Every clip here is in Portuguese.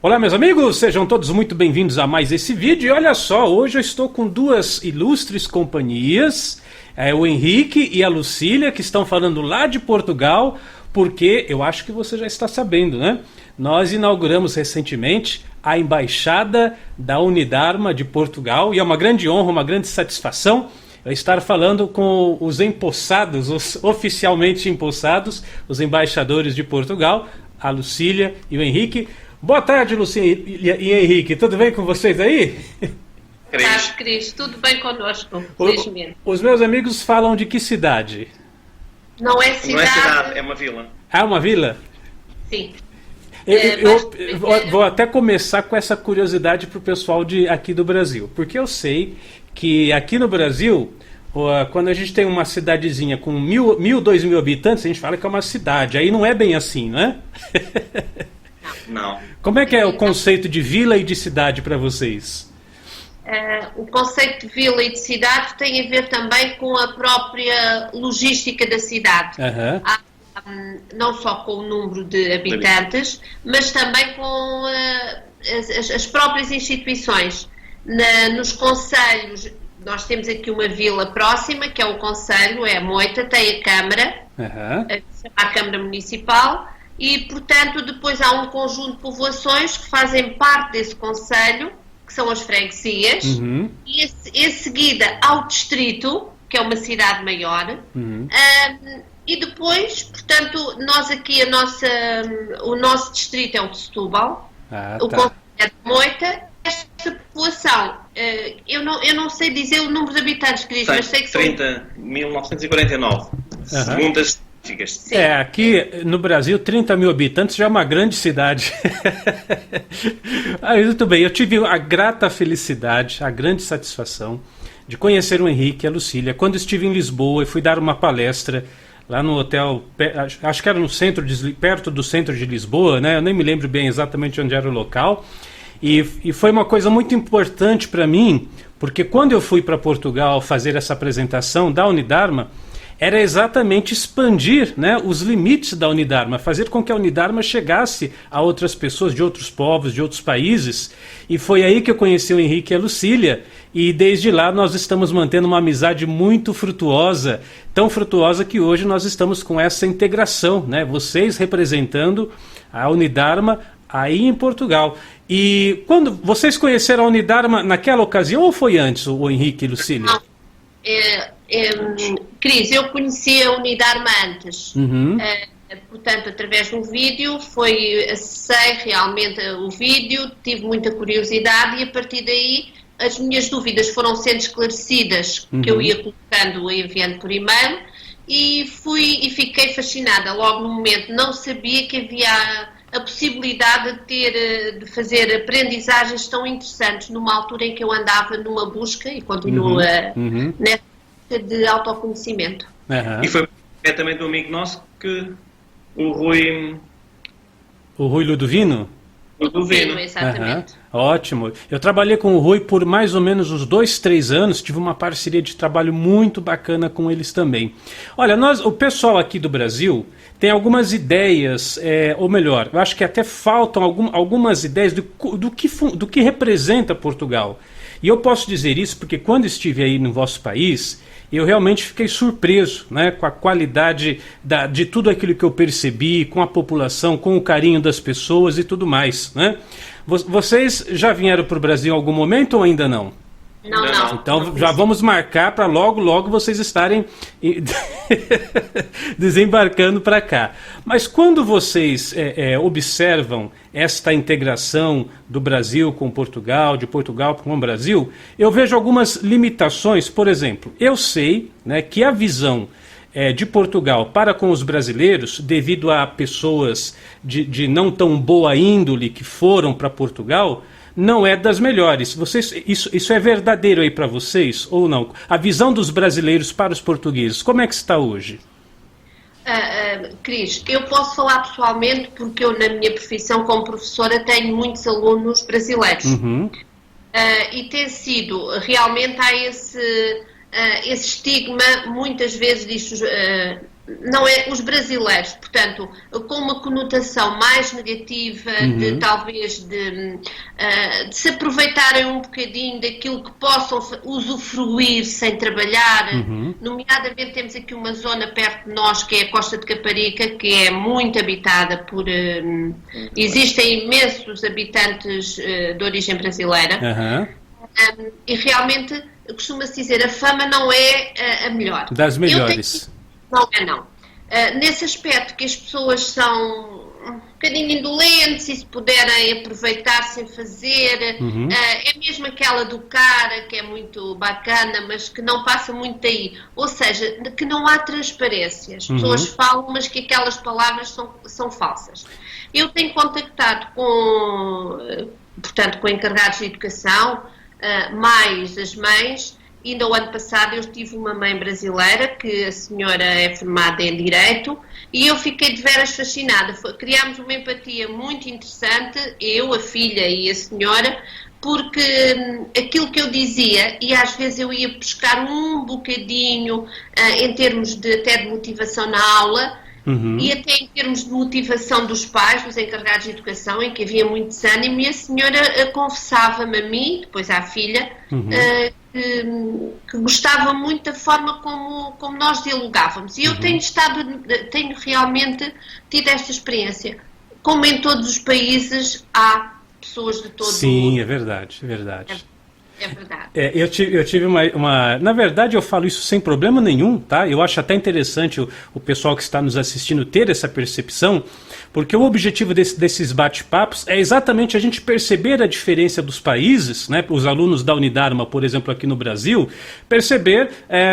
Olá, meus amigos, sejam todos muito bem-vindos a mais esse vídeo. E olha só, hoje eu estou com duas ilustres companhias, o Henrique e a Lucília, que estão falando lá de Portugal, porque eu acho que você já está sabendo, né? Nós inauguramos recentemente a Embaixada da Unidarma de Portugal e é uma grande honra, uma grande satisfação eu estar falando com os empossados, os oficialmente empossados, os embaixadores de Portugal, a Lucília e o Henrique. Boa tarde, Lucília e Henrique. Tudo bem com vocês aí? Boa tarde, Cris. Tudo bem connosco, felizmente. Os meus amigos falam de que cidade? Não é cidade. Não é cidade, é uma vila. Ah, uma vila? Sim. Eu vou até começar com essa curiosidade para o pessoal aqui do Brasil. Porque eu sei que aqui no Brasil, quando a gente tem uma cidadezinha com 2.000 habitantes, a gente fala que é uma cidade. Aí não é bem assim, não é? Não. Como é que é o conceito de vila e de cidade para vocês? O conceito de vila e de cidade tem a ver também com a própria logística da cidade. Não só com o número de habitantes, mas também com as próprias instituições. Nos concelhos, nós temos aqui uma vila próxima, que é o concelho, é a Moita, tem a Câmara, a Câmara Municipal, e, portanto, depois há um conjunto de povoações que fazem parte desse concelho, que são as freguesias, e em seguida ao distrito, que é uma cidade maior, e depois, portanto, nós aqui, o nosso distrito é o de Setúbal, o concelho é de Moita. Esta população, eu não sei dizer o número de habitantes, Cris, mas sei que são... 1949, segundo as estatísticas. Sim. Aqui no Brasil, 30 mil habitantes já é uma grande cidade. Muito bem, eu tive a grata felicidade, a grande satisfação de conhecer o Henrique e a Lucília quando estive em Lisboa e fui dar uma palestra lá no hotel, acho que era no centro perto do centro de Lisboa, né? Eu nem me lembro bem exatamente onde era o local. E foi uma coisa muito importante para mim, porque quando eu fui para Portugal fazer essa apresentação da Unidarma, era exatamente expandir, né, os limites da Unidarma, fazer com que a Unidarma chegasse a outras pessoas de outros povos, de outros países. E foi aí que eu conheci o Henrique e a Lucília, e desde lá nós estamos mantendo uma amizade muito frutuosa, tão frutuosa que hoje nós estamos com essa integração, né, vocês representando a Unidarma aí em Portugal. E quando vocês conheceram a Unidarma naquela ocasião ou foi antes, o Henrique e Lucília? Não. Cris, eu conheci a Unidarma antes, portanto, através de um vídeo, acessei realmente o vídeo, tive muita curiosidade e a partir daí as minhas dúvidas foram sendo esclarecidas, que eu ia colocando e enviando por e-mail, e fiquei fascinada. Logo no momento não sabia que havia a possibilidade de fazer aprendizagens tão interessantes numa altura em que eu andava numa busca e continuo nessa busca de autoconhecimento. E foi diretamente um amigo nosso que o Rui Ludovino? Ludovino, exatamente. Ótimo. Eu trabalhei com o Rui por mais ou menos uns 2-3 anos, tive uma parceria de trabalho muito bacana com eles também. Olha, o pessoal aqui do Brasil tem algumas ideias, ou melhor, eu acho que até faltam algumas ideias do que representa Portugal. E eu posso dizer isso porque quando estive aí no vosso país, eu realmente fiquei surpreso, né, com a qualidade de tudo aquilo que eu percebi, com a população, com o carinho das pessoas e tudo mais, né? Vocês já vieram para o Brasil em algum momento ou ainda não? Não. Então já vamos marcar para logo vocês estarem desembarcando para cá. Mas quando vocês observam esta integração do Brasil com Portugal, de Portugal com o Brasil, eu vejo algumas limitações. Por exemplo, eu sei, né, que a visão de Portugal para com os brasileiros, devido a pessoas de não tão boa índole que foram para Portugal, não é das melhores. Isso é verdadeiro aí para vocês ou não? A visão dos brasileiros para os portugueses, como é que está hoje? Cris, eu posso falar pessoalmente porque eu na minha profissão como professora tenho muitos alunos brasileiros. E tem sido, realmente há esse estigma, muitas vezes disto, não é os brasileiros, portanto, com uma conotação mais negativa, de talvez de se aproveitarem um bocadinho daquilo que possam usufruir sem trabalhar, nomeadamente temos aqui uma zona perto de nós que é a Costa de Caparica, que é muito habitada por... existem imensos habitantes de origem brasileira, e realmente costuma-se dizer, a fama não é a melhor. Das melhores. Não é não. Nesse aspecto que as pessoas são um bocadinho indolentes e se puderem aproveitar sem fazer, é mesmo aquela do cara que é muito bacana, mas que não passa muito daí. Ou seja, que não há transparência. As pessoas falam, mas que aquelas palavras são falsas. Eu tenho contactado portanto, com encarregados de educação, mais as mães. Ainda o ano passado eu tive uma mãe brasileira, que a senhora é formada em Direito, e eu fiquei de veras fascinada. Criámos uma empatia muito interessante, eu, a filha e a senhora, porque aquilo que eu dizia, e às vezes eu ia buscar um bocadinho em termos até de motivação na aula, e até em termos de motivação dos pais, dos encarregados de educação, em que havia muito desânimo, e a senhora confessava-me a mim, depois à filha, que gostava muito da forma como nós dialogávamos. E eu tenho realmente tido esta experiência. Como em todos os países, há pessoas de todo o mundo. Sim, é verdade, é verdade. É verdade. Eu tive uma... Na verdade, eu falo isso sem problema nenhum, tá? Eu acho até interessante o pessoal que está nos assistindo ter essa percepção, porque o objetivo desses bate-papos é exatamente a gente perceber a diferença dos países, né? Os alunos da Unidarma, por exemplo, aqui no Brasil, perceber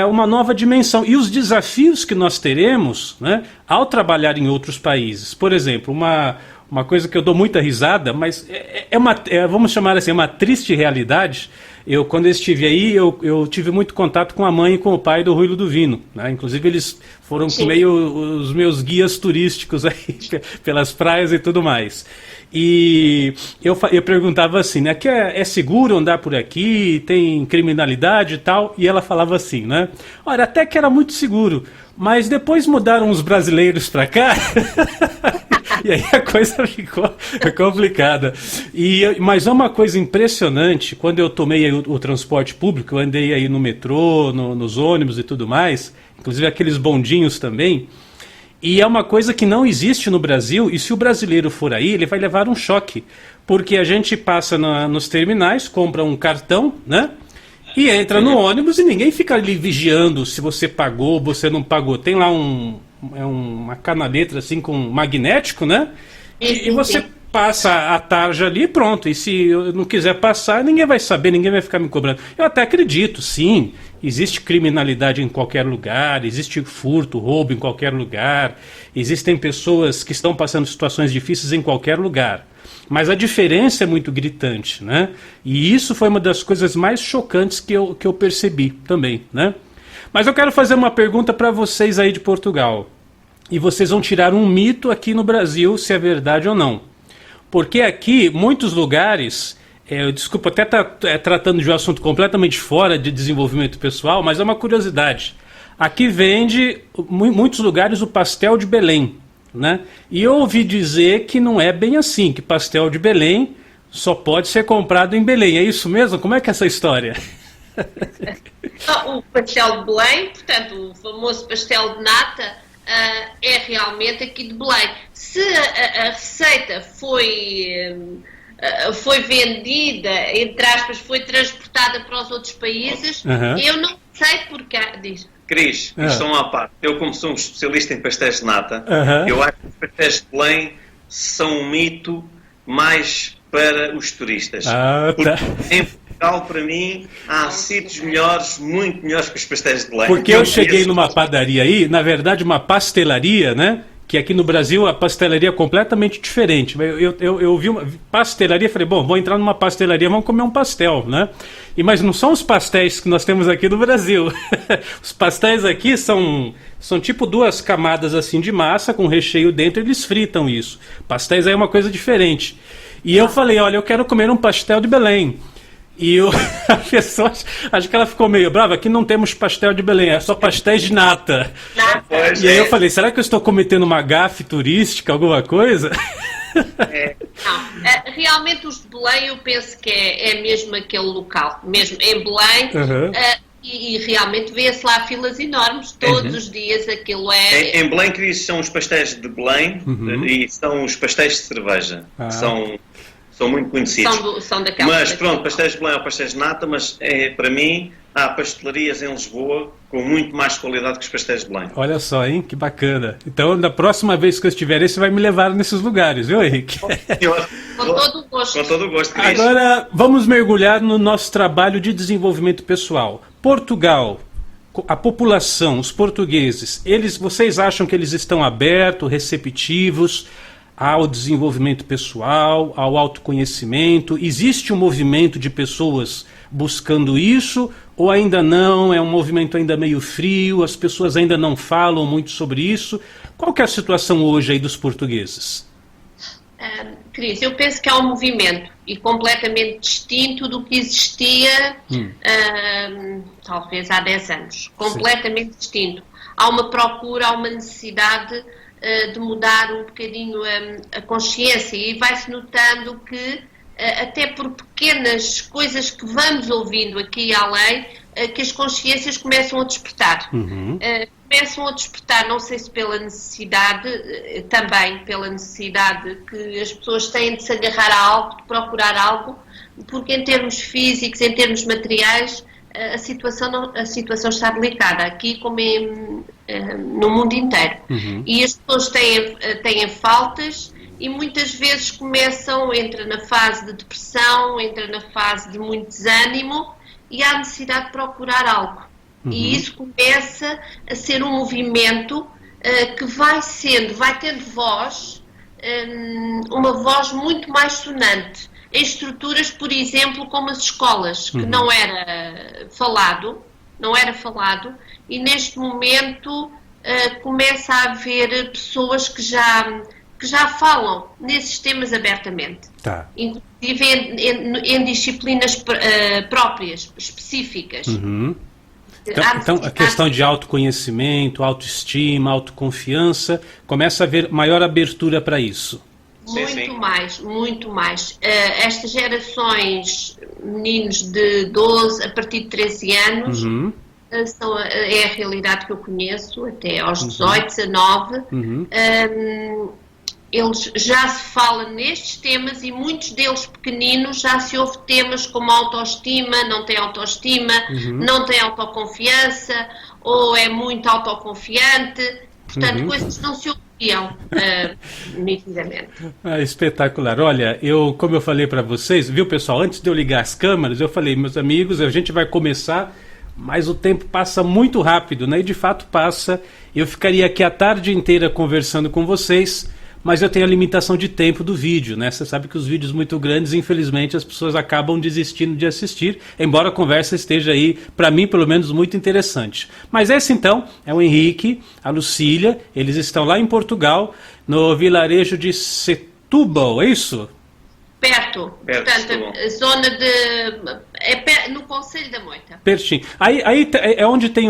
uma nova dimensão e os desafios que nós teremos, né, ao trabalhar em outros países. Por exemplo, uma coisa que eu dou muita risada, mas vamos chamar assim, uma triste realidade. Quando eu estive aí, eu tive muito contato com a mãe e com o pai do Rui Ludovino, né? Inclusive eles foram meio os meus guias turísticos aí, pelas praias e tudo mais. E eu perguntava assim, né, que é seguro andar por aqui, tem criminalidade e tal, e ela falava assim, né, olha, até que era muito seguro, mas depois mudaram os brasileiros para cá, e aí a coisa ficou complicada. Mas é uma coisa impressionante, quando eu tomei aí o transporte público, eu andei aí no metrô, nos ônibus e tudo mais, inclusive aqueles bondinhos também, e é uma coisa que não existe no Brasil, e se o brasileiro for aí, ele vai levar um choque, porque a gente passa nos terminais, compra um cartão, né? E entra no ônibus e ninguém fica ali vigiando se você pagou ou você não pagou. Tem lá uma canaleta assim com magnético, né? E você passa a tarja ali e pronto. E se eu não quiser passar, ninguém vai saber, ninguém vai ficar me cobrando. Eu até acredito, sim, existe criminalidade em qualquer lugar, existe furto, roubo em qualquer lugar, existem pessoas que estão passando situações difíceis em qualquer lugar. Mas a diferença é muito gritante, né? E isso foi uma das coisas mais chocantes que eu percebi também, né? Mas eu quero fazer uma pergunta para vocês aí de Portugal. E vocês vão tirar um mito aqui no Brasil, se é verdade ou não. Porque aqui, muitos lugares, desculpa até tratando de um assunto completamente fora de desenvolvimento pessoal, mas é uma curiosidade. Aqui vende, em muitos lugares, o pastel de Belém, né? E eu ouvi dizer que não é bem assim, que pastel de Belém só pode ser comprado em Belém. É isso mesmo? Como é que é essa história? O pastel de Belém, portanto, o famoso pastel de nata, é realmente aqui de Belém. Se a receita foi vendida, entre aspas, foi transportada para os outros países, eu não sei porque diz. Cris, estão à parte. Eu, como sou um especialista em pastéis de nata, eu acho que os pastéis de Belém são um mito mais para os turistas. Em Portugal, para mim, há sítios melhores, muito melhores que os pastéis de Belém. Porque eu cheguei numa padaria aí, na verdade uma pastelaria, né? Que aqui no Brasil a pastelaria é completamente diferente. Eu vi uma pastelaria e falei, bom, vou entrar numa pastelaria, vamos comer um pastel, né? Mas não são os pastéis que nós temos aqui no Brasil. Os pastéis aqui são tipo 2 camadas assim de massa com recheio dentro, eles fritam isso. Pastéis aí é uma coisa diferente. E eu falei, olha, eu quero comer um pastel de Belém. E a pessoa, acho que ela ficou meio brava, aqui não temos pastel de Belém, é só pastéis de nata. E aí eu falei, será que eu estou cometendo uma gafe turística, alguma coisa? Não, realmente os de Belém eu penso que é mesmo aquele local, mesmo em Belém, e realmente vê-se lá filas enormes, todos os dias aquilo é... Em Belém, Cris, são os pastéis de Belém e são os pastéis de cerveja, que são muito conhecidos. São daquelas. Mas pronto, pastéis de Belém ou pastéis de nata, mas para mim há pastelarias em Lisboa com muito mais qualidade que os pastéis de Belém. Olha só, hein? Que bacana. Então, da próxima vez que eu estiver aí, você vai me levar nesses lugares, viu, Henrique? Com todo o gosto. Com todo o gosto, Cris. Agora, vamos mergulhar no nosso trabalho de desenvolvimento pessoal. Portugal, a população, os portugueses, vocês acham que eles estão abertos, receptivos ao desenvolvimento pessoal, ao autoconhecimento? Existe um movimento de pessoas buscando isso ou ainda não? É um movimento ainda meio frio, as pessoas ainda não falam muito sobre isso? Qual que é a situação hoje aí dos portugueses? Cris, eu penso que é um movimento e completamente distinto do que existia talvez há 10 anos. Completamente distinto. Há uma procura, há uma necessidade de mudar um bocadinho a consciência e vai-se notando que até por pequenas coisas que vamos ouvindo aqui e além, que as consciências começam a despertar. Começam a despertar, não sei se pela necessidade, também pela necessidade que as pessoas têm de se agarrar a algo, de procurar algo, porque em termos físicos, em termos materiais, a situação está delicada, aqui como no mundo inteiro. E as pessoas têm faltas e muitas vezes entra na fase de depressão, entra na fase de muito desânimo e há necessidade de procurar algo. E isso começa a ser um movimento que vai tendo voz, uma voz muito mais sonante, em estruturas, por exemplo, como as escolas, que não era falado, e neste momento começa a haver pessoas que já falam nesses temas abertamente, inclusive em disciplinas próprias, específicas. Então, a questão de autoconhecimento, autoestima, autoconfiança, começa a haver maior abertura para isso. Muito mais. Estas gerações, meninos de 12 a partir de 13 anos, é a realidade que eu conheço, até aos 18, 19, eles já se fala nestes temas e muitos deles pequeninos já se ouve temas como autoestima, não tem autoestima, não tem autoconfiança, ou é muito autoconfiante, portanto coisas que não se ouviam nitidamente. Espetacular. Olha, como eu falei para vocês, viu pessoal, antes de eu ligar as câmeras, eu falei, meus amigos, a gente vai começar, mas o tempo passa muito rápido, né? E de fato passa. Eu ficaria aqui a tarde inteira conversando com vocês, mas eu tenho a limitação de tempo do vídeo, né? Você sabe que os vídeos muito grandes, infelizmente, as pessoas acabam desistindo de assistir, embora a conversa esteja aí, para mim, pelo menos, muito interessante. Mas esse, então, é o Henrique, a Lucília, eles estão lá em Portugal, no vilarejo de Setúbal, é isso? Perto, portanto, zona no Conselho da Moita. Pertinho. Aí é onde tem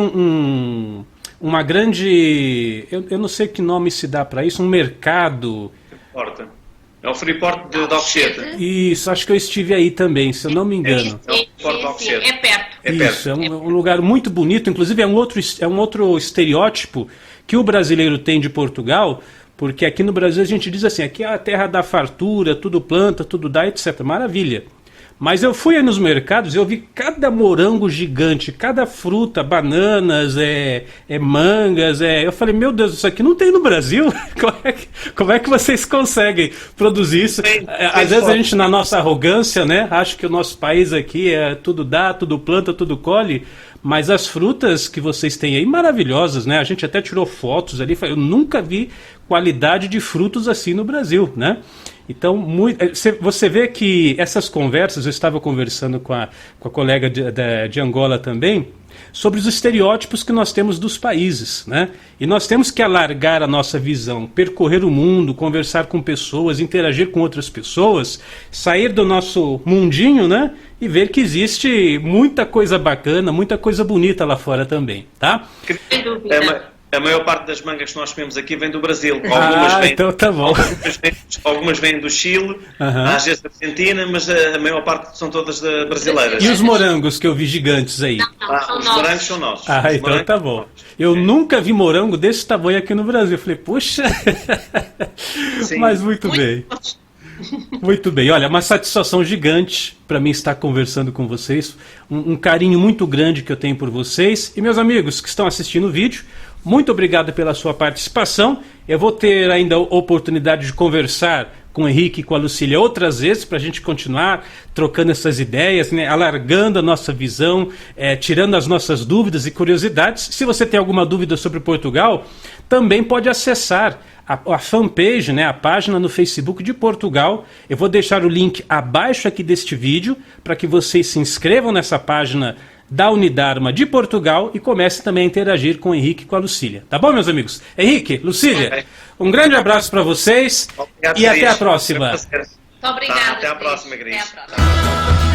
uma grande, eu não sei que nome se dá para isso, um mercado. É o Freeport de Alcochete. Isso, acho que eu estive aí também, se eu não me engano. Sim, é perto. Isso, é um lugar muito bonito, inclusive é um outro estereótipo que o brasileiro tem de Portugal, porque aqui no Brasil a gente diz assim, aqui é a terra da fartura, tudo planta, tudo dá, etc. Maravilha. Mas eu fui aí nos mercados e eu vi cada morango gigante, cada fruta, bananas, mangas, eu falei, meu Deus, isso aqui não tem no Brasil? Como é que vocês conseguem produzir isso? Às vezes a gente, na nossa arrogância, né, acha que o nosso país aqui tudo dá, tudo planta, tudo colhe, mas as frutas que vocês têm aí, maravilhosas, né? A gente até tirou fotos ali, eu nunca vi qualidade de frutos assim no Brasil, né? Então, você vê que essas conversas, eu estava conversando com a colega de Angola também, sobre os estereótipos que nós temos dos países, né? E nós temos que alargar a nossa visão, percorrer o mundo, conversar com pessoas, interagir com outras pessoas, sair do nosso mundinho, né? E ver que existe muita coisa bacana, muita coisa bonita lá fora também, tá? A maior parte das mangas que nós comemos aqui vem do Brasil. Então tá bom. Algumas vêm do Chile, às vezes da Argentina, mas a maior parte são todas brasileiras. E os morangos que eu vi gigantes aí? Os morangos são nossos. Então tá bom. Eu nunca vi morango desse tamanho aqui no Brasil. Eu falei, puxa, mas muito bem. Muito bem, olha, uma satisfação gigante para mim estar conversando com vocês, um carinho muito grande que eu tenho por vocês. E meus amigos que estão assistindo o vídeo, muito obrigado pela sua participação. Eu vou ter ainda a oportunidade de conversar com o Henrique e com a Lucília outras vezes para a gente continuar trocando essas ideias, né, alargando a nossa visão, tirando as nossas dúvidas e curiosidades. Se você tem alguma dúvida sobre Portugal, também pode acessar a fanpage, né, a página no Facebook de Portugal. Eu vou deixar o link abaixo aqui deste vídeo para que vocês se inscrevam nessa página da Unidarma de Portugal e comecem também a interagir com o Henrique e com a Lucília. Tá bom, meus amigos? Henrique, Lucília, um grande abraço para vocês. Obrigado, e até a próxima. Muito obrigada. Até a próxima, Cris. Até a próxima.